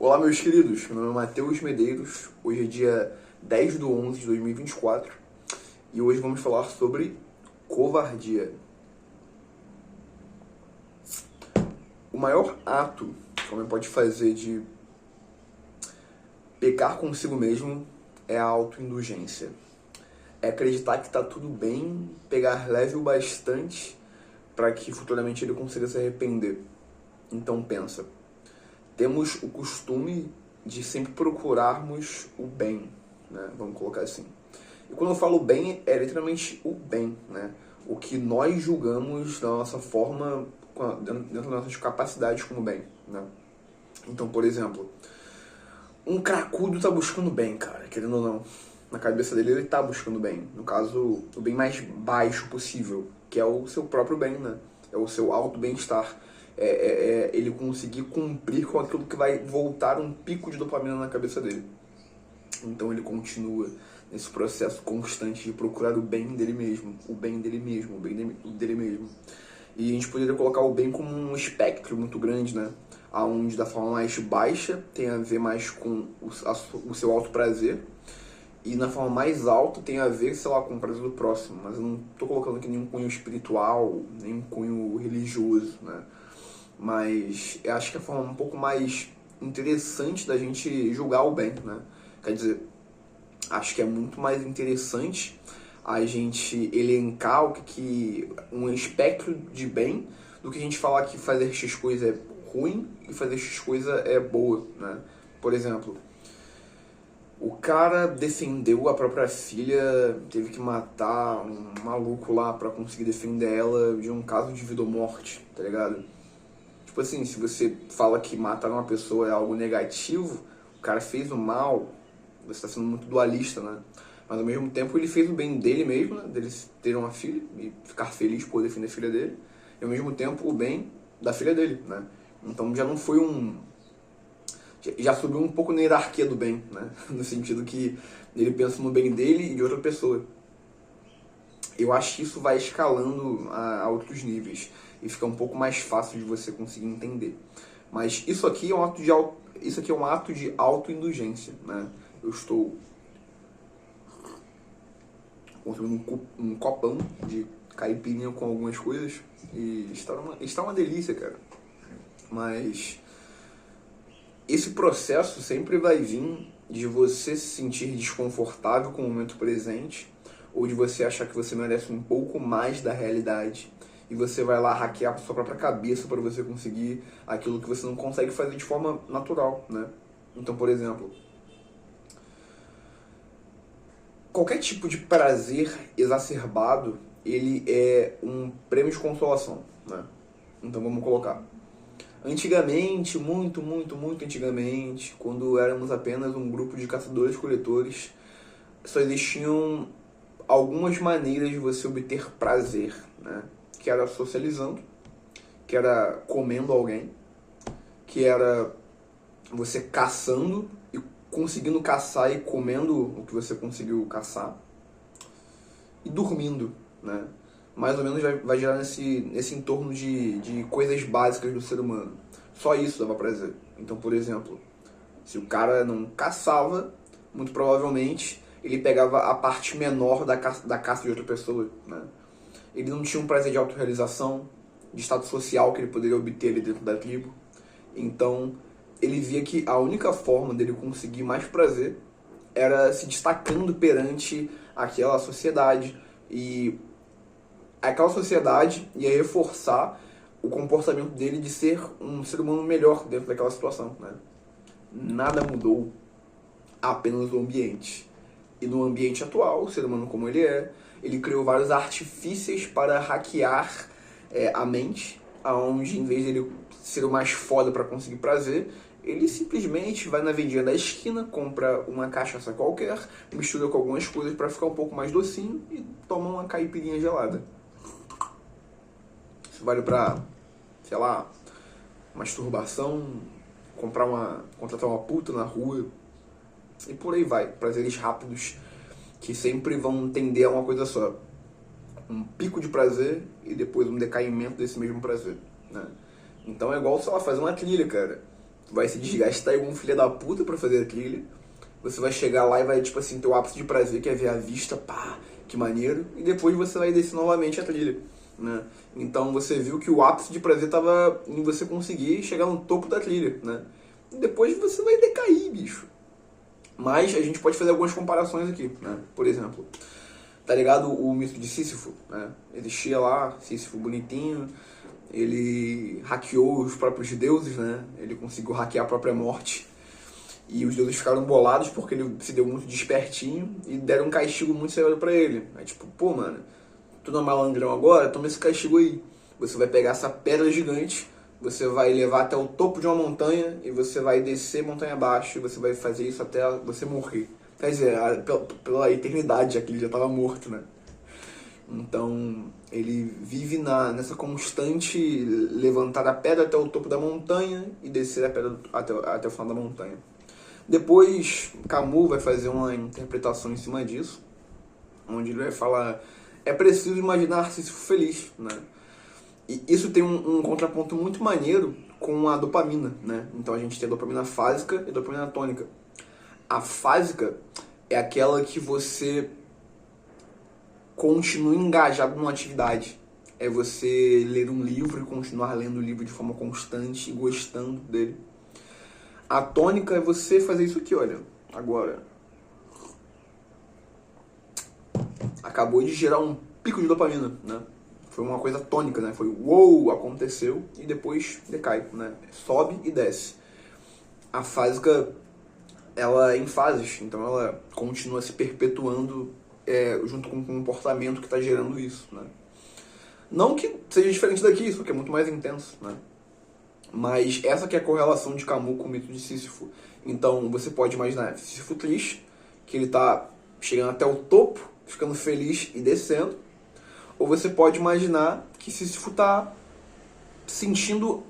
Olá, meus queridos, meu nome é Matheus Medeiros, hoje é dia 10 de 11 de 2024 e hoje vamos falar sobre covardia. O maior ato que o homem pode fazer de pecar consigo mesmo é a autoindulgência. É acreditar que está tudo bem, pegar leve o bastante para que futuramente ele consiga se arrepender. Então pensa, temos o costume de sempre procurarmos o bem, né? Vamos colocar assim. E quando eu falo bem, é literalmente o bem, né? O que nós julgamos da nossa forma, dentro das nossas capacidades como bem, né? Então, por exemplo, um cracudo tá buscando bem, cara, querendo ou não. Na cabeça dele, ele tá buscando bem. No caso, o bem mais baixo possível, que é o seu próprio bem, né? É o seu auto-bem-estar. Ele conseguir cumprir com aquilo que vai voltar um pico de dopamina na cabeça dele. Então ele continua nesse processo constante de procurar o bem dele mesmo, o bem dele mesmo, o bem dele mesmo. E a gente poderia colocar o bem como um espectro muito grande, né? Onde da forma mais baixa tem a ver mais com o seu alto prazer, e na forma mais alta tem a ver, sei lá, com o prazer do próximo. Mas eu não estou colocando aqui nenhum cunho espiritual, nem cunho religioso, né? Mas eu acho que a forma um pouco mais interessante da gente julgar o bem, né? Quer dizer, acho que é muito mais interessante a gente elencar o que um espectro de bem do que a gente falar que fazer X coisa é ruim e fazer X coisa é boa, né? Por exemplo, o cara defendeu a própria filha, teve que matar um maluco lá pra conseguir defender ela de um caso de vida ou morte, tá ligado? Tipo assim, se você fala que matar uma pessoa é algo negativo, o cara fez o mal, você está sendo muito dualista, né? Mas ao mesmo tempo ele fez o bem dele mesmo, né? Dele ter uma filha e ficar feliz por defender a filha dele. E ao mesmo tempo o bem da filha dele, né? Então já não foi já subiu um pouco na hierarquia do bem, né? No sentido que ele pensa no bem dele e de outra pessoa. Eu acho que isso vai escalando a outros níveis e fica um pouco mais fácil de você conseguir entender. Mas isso aqui é um ato de autoindulgência, né? Eu estou consumindo um copão de caipirinha com algumas coisas e está uma delícia, cara. Mas esse processo sempre vai vir de você se sentir desconfortável com o momento presente, ou de você achar que você merece um pouco mais da realidade e você vai lá hackear a sua própria cabeça para você conseguir aquilo que você não consegue fazer de forma natural, né? Então, por exemplo, qualquer tipo de prazer exacerbado, ele é um prêmio de consolação, né? Então vamos colocar. Antigamente, muito antigamente, quando éramos apenas um grupo de caçadores-coletores, só existiam algumas maneiras de você obter prazer, né? Que era socializando, que era comendo alguém, que era você caçando e conseguindo caçar e comendo o que você conseguiu caçar, e dormindo, né? Mais ou menos vai gerar nesse entorno de coisas básicas do ser humano. Só isso dava prazer. Então, por exemplo, se o cara não caçava, muito provavelmente ele pegava a parte menor da caça de outra pessoa, né? Ele não tinha um prazer de autorrealização, de status social que ele poderia obter ali dentro da tribo. Então, ele via que a única forma dele conseguir mais prazer era se destacando perante aquela sociedade, e aquela sociedade ia reforçar o comportamento dele de ser um ser humano melhor dentro daquela situação, né? Nada mudou, apenas o ambiente. E no ambiente atual, o ser humano como ele criou vários artifícios para hackear a mente, onde em vez de ele ser o mais foda para conseguir prazer, ele simplesmente vai na vendinha da esquina, compra uma cachaça qualquer, mistura com algumas coisas para ficar um pouco mais docinho e toma uma caipirinha gelada. Isso vale para, sei lá, masturbação, contratar uma puta na rua e por aí vai. Prazeres rápidos que sempre vão tender a uma coisa só: um pico de prazer e depois um decaimento desse mesmo prazer, né? Então é igual, sei lá, fazer uma trilha, cara. vai se desgastar igual um filho da puta pra fazer a trilha. Você vai chegar lá e vai, tipo assim, ter o ápice de prazer, que é ver a vista, pá, que maneiro. E depois você vai descer novamente a trilha, né? Então você viu que o ápice de prazer tava em você conseguir chegar no topo da trilha, né? E depois você vai decair, bicho. Mas a gente pode fazer algumas comparações aqui, né? Por exemplo, tá ligado o mito de Sísifo, né? Existia lá, Sísifo bonitinho, ele hackeou os próprios deuses, né? Ele conseguiu hackear a própria morte. E os deuses ficaram bolados porque ele se deu muito despertinho e deram um castigo muito severo pra ele. Aí tipo, pô, mano, tu não é malandrão agora? Toma esse castigo aí. Você vai pegar essa pedra gigante, você vai levar até o topo de uma montanha e você vai descer montanha abaixo e você vai fazer isso até você morrer. Quer dizer, pela eternidade, já que ele já estava morto, né? Então, ele vive nessa constante levantar a pedra até o topo da montanha e descer a pedra até o final da montanha. Depois, Camus vai fazer uma interpretação em cima disso, onde ele vai falar: é preciso imaginar Sísifo feliz, né? E isso tem um contraponto muito maneiro com a dopamina, né? Então a gente tem a dopamina fásica e a dopamina tônica. A fásica é aquela que você continua engajado numa atividade. É você ler um livro e continuar lendo o livro de forma constante e gostando dele. A tônica é você fazer isso aqui, olha. Agora. Acabou de gerar um pico de dopamina, né? Foi uma coisa tônica, né? Foi uou, aconteceu e depois decai, né? Sobe e desce. A fásica, ela é em fases, então ela continua se perpetuando junto com o comportamento que está gerando isso, né? Não que seja diferente daqui, isso aqui é muito mais intenso, né? Mas essa que é a correlação de Camus com o mito de Sísifo. Então você pode imaginar Sísifo triste, que ele está chegando até o topo, ficando feliz e descendo. Ou você pode imaginar que Sísifo está sentindo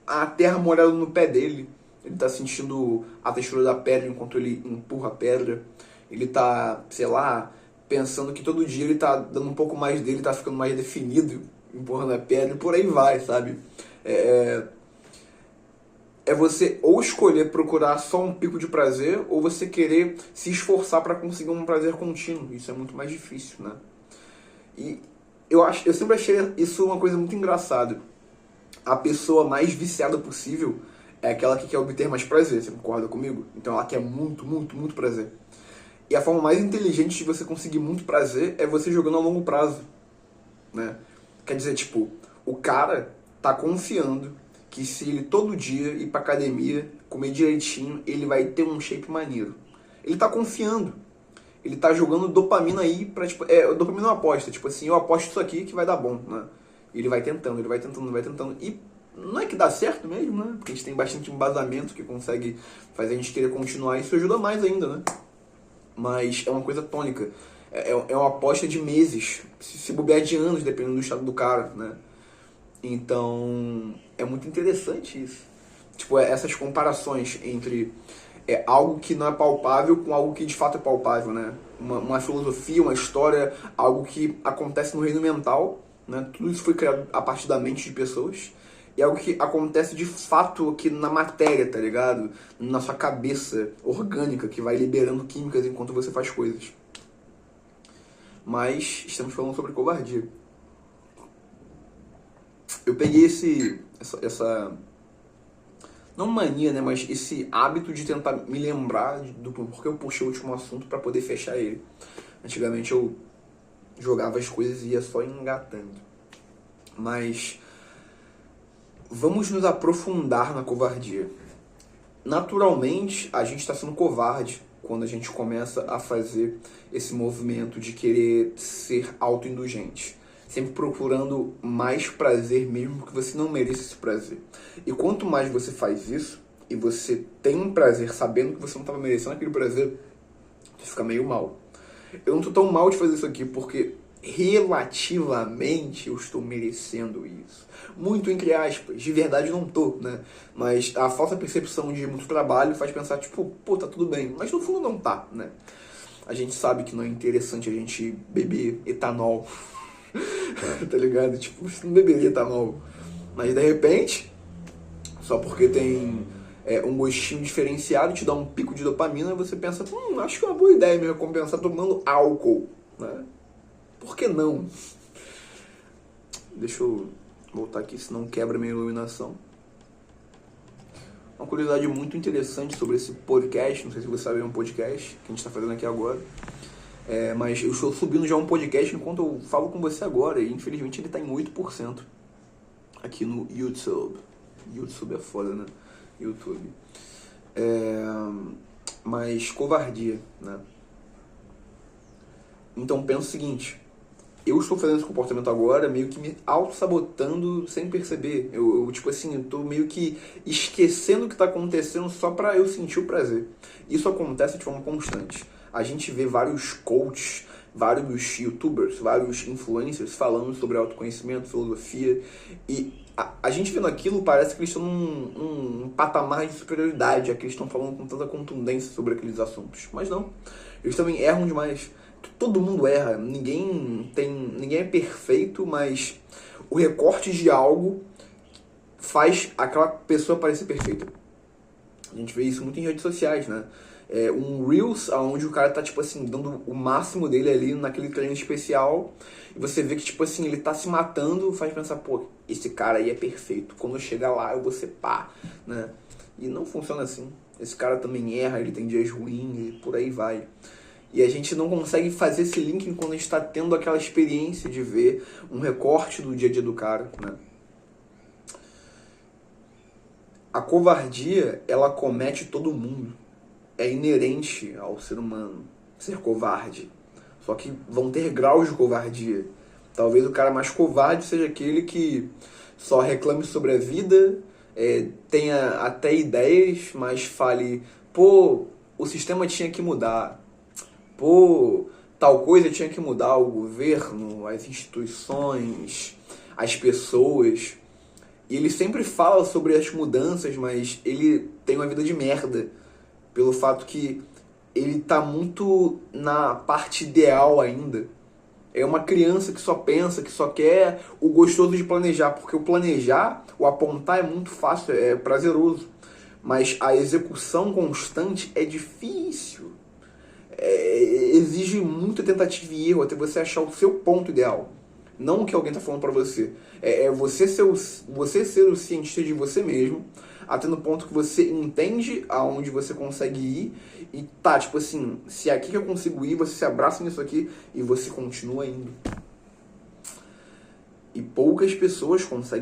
a terra molhada no pé dele. Ele está sentindo a textura da pedra enquanto ele empurra a pedra. Ele está, sei lá, pensando que todo dia ele está dando um pouco mais dele, está ficando mais definido, empurrando a pedra e por aí vai, sabe? É você ou escolher procurar só um pico de prazer ou você querer se esforçar para conseguir um prazer contínuo. Isso é muito mais difícil, né? E eu sempre achei isso uma coisa muito engraçada. A pessoa mais viciada possível é aquela que quer obter mais prazer, você concorda comigo? Então ela quer muito, muito, muito prazer. E a forma mais inteligente de você conseguir muito prazer é você jogando a longo prazo, né? Quer dizer, tipo, o cara tá confiando que se ele todo dia ir pra academia, comer direitinho, ele vai ter um shape maneiro. Ele tá confiando. Ele tá jogando dopamina aí pra, tipo, dopamina é uma aposta. Tipo assim, eu aposto isso aqui que vai dar bom, né? E ele vai tentando, ele vai tentando, ele vai tentando. E não é que dá certo mesmo, né? Porque a gente tem bastante embasamento que consegue fazer a gente querer continuar. Isso ajuda mais ainda, né? Mas é uma coisa tônica. É uma aposta de meses, se bobear de anos, dependendo do estado do cara, né? Então, é muito interessante isso. Tipo, essas comparações entre algo que não é palpável com algo que de fato é palpável, né? Uma filosofia, uma história, algo que acontece no reino mental, né? Tudo isso foi criado a partir da mente de pessoas. E algo que acontece de fato aqui na matéria, tá ligado? Na sua cabeça orgânica, que vai liberando químicas enquanto você faz coisas. Mas estamos falando sobre covardia. Eu peguei essa não mania, né, mas esse hábito de tentar me lembrar do porquê eu puxei o último assunto para poder fechar ele. Antigamente eu jogava as coisas e ia só engatando. Mas vamos nos aprofundar na covardia. Naturalmente, a gente está sendo covarde quando a gente começa a fazer esse movimento de querer ser autoindulgente. Sempre procurando mais prazer mesmo que você não mereça esse prazer. E quanto mais você faz isso, e você tem um prazer sabendo que você não estava merecendo aquele prazer, você fica meio mal. Eu não estou tão mal de fazer isso aqui porque relativamente eu estou merecendo isso. Muito entre aspas, de verdade não tô, né? Mas a falsa percepção de muito trabalho faz pensar, tipo, pô, tá tudo bem. Mas no fundo não tá, né? A gente sabe que não é interessante a gente beber etanol. Tá ligado? Tipo, você não beberia etanol. Mas de repente, só porque tem um gostinho diferenciado, te dá um pico de dopamina, e você pensa, acho que é uma boa ideia me recompensar tomando álcool, né? Por que não? Deixa eu voltar aqui, senão quebra minha iluminação. Uma curiosidade muito interessante sobre esse podcast, não sei se você sabe, é um podcast que a gente está fazendo aqui agora, mas eu estou subindo já um podcast enquanto eu falo com você agora, e infelizmente ele está em 8% aqui no YouTube. YouTube é foda, né? YouTube. Mas covardia, né? Então pensa o seguinte, eu estou fazendo esse comportamento agora meio que me auto-sabotando sem perceber. Eu tipo assim, eu tô meio que esquecendo o que está acontecendo só para eu sentir o prazer. Isso acontece de forma constante. A gente vê vários coaches, vários youtubers, vários influencers falando sobre autoconhecimento, filosofia, e a gente vendo aquilo parece que eles estão num patamar de superioridade, é que eles estão falando com tanta contundência sobre aqueles assuntos. Mas não, eles também erram demais. Todo mundo erra, ninguém é perfeito, mas o recorte de algo faz aquela pessoa parecer perfeita. A gente vê isso muito em redes sociais, né? Um Reels onde o cara tá, tipo assim, dando o máximo dele ali naquele treino especial, e você vê que, tipo assim, ele tá se matando, faz pensar, pô, esse cara aí é perfeito, quando eu chegar lá eu vou ser pá, né? E não funciona assim. Esse cara também erra, ele tem dias ruins e por aí vai. E a gente não consegue fazer esse link quando a gente está tendo aquela experiência de ver um recorte do dia a dia do cara, né? A covardia, ela comete todo mundo. É inerente ao ser humano ser covarde. Só que vão ter graus de covardia. Talvez o cara mais covarde seja aquele que só reclame sobre a vida, tenha até ideias, mas fale, pô, o sistema tinha que mudar. Pô, tal coisa tinha que mudar, o governo, as instituições, as pessoas. E ele sempre fala sobre as mudanças, mas ele tem uma vida de merda. Pelo fato que ele tá muito na parte ideal ainda. É uma criança que só pensa, que só quer o gostoso de planejar. Porque o planejar, o apontar é muito fácil, é prazeroso. Mas a execução constante é difícil. Exige muita tentativa e erro até você achar o seu ponto ideal. Não o que alguém está falando para você. Você ser o cientista de você mesmo, até no ponto que você entende aonde você consegue ir e tá, tipo assim, se é aqui que eu consigo ir, você se abraça nisso aqui e você continua indo. E poucas pessoas conseguem